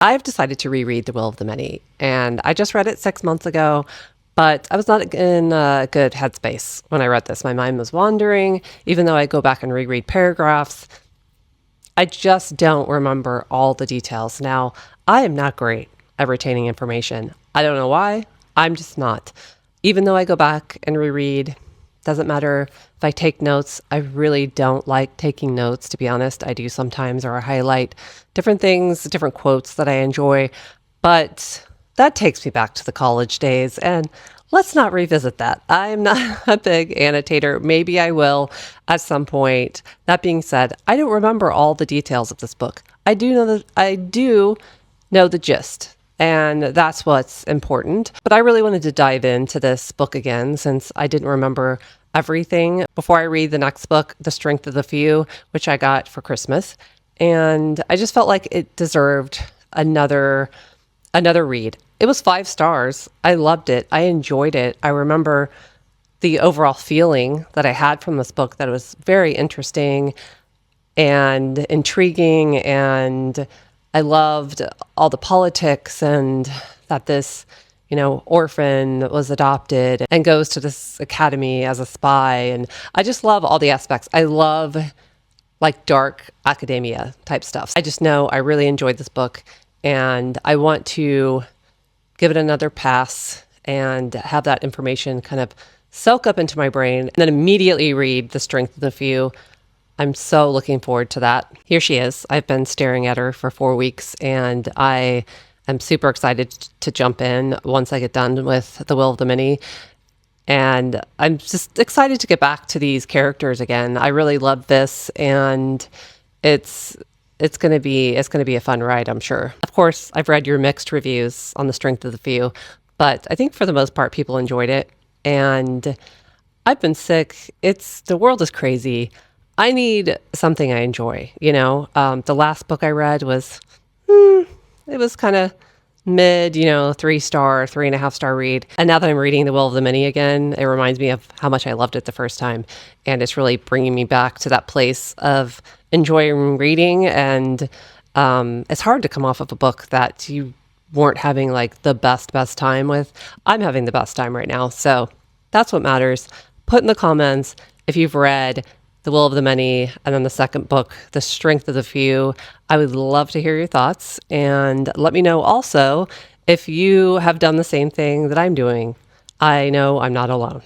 I've decided to reread The Will of the Many, and I just read it 6 months ago, but I was not in a good headspace when I read this. My mind was wandering, even though I go back and reread paragraphs. I just don't remember all the details. Now, I am not great at retaining information. I don't know why. I'm just not. Even though I go back and reread, doesn't matter if I take notes. I really don't like taking notes, to be honest. I do sometimes, or I highlight different things, different quotes that I enjoy. But that takes me back to the college days, and let's not revisit that. I'm not a big annotator. Maybe I will at some point. That being said, I don't remember all the details of this book. I do know the gist, and that's what's important. But I really wanted to dive into this book again since I didn't remember everything before I read the next book, The Strength of the Few, which I got for Christmas. And I just felt like it deserved another read. It was 5 stars. I loved it. I enjoyed it. I remember the overall feeling that I had from this book, that it was very interesting and intriguing, and I loved all the politics, and that this, orphan was adopted and goes to this academy as a spy. And I just love all the aspects. I love like dark academia type stuff. I just know I really enjoyed this book, and I want to give it another pass and have that information kind of soak up into my brain, and then immediately read The Strength of the Few. I'm so looking forward to that. Here she is. I've been staring at her for 4 weeks, and I am super excited to jump in once I get done with The Will of the Many. And I'm just excited to get back to these characters again. I really love this, and it's gonna be a fun ride, I'm sure. Of course, I've read your mixed reviews on The Strength of the Few, but I think for the most part, people enjoyed it. And I've been sick. The world is crazy. I need something I enjoy. The last book I read was, it was kind of mid, 3 star, 3.5 star read. And now that I'm reading The Will of the Many again, it reminds me of how much I loved it the first time. And it's really bringing me back to that place of enjoying reading. And it's hard to come off of a book that you weren't having like the best time with. I'm having the best time right now. So that's what matters. Put in the comments if you've read The Will of the Many, and then the second book, The Strength of the Few. I would love to hear your thoughts, and let me know also if you have done the same thing that I'm doing. I know I'm not alone.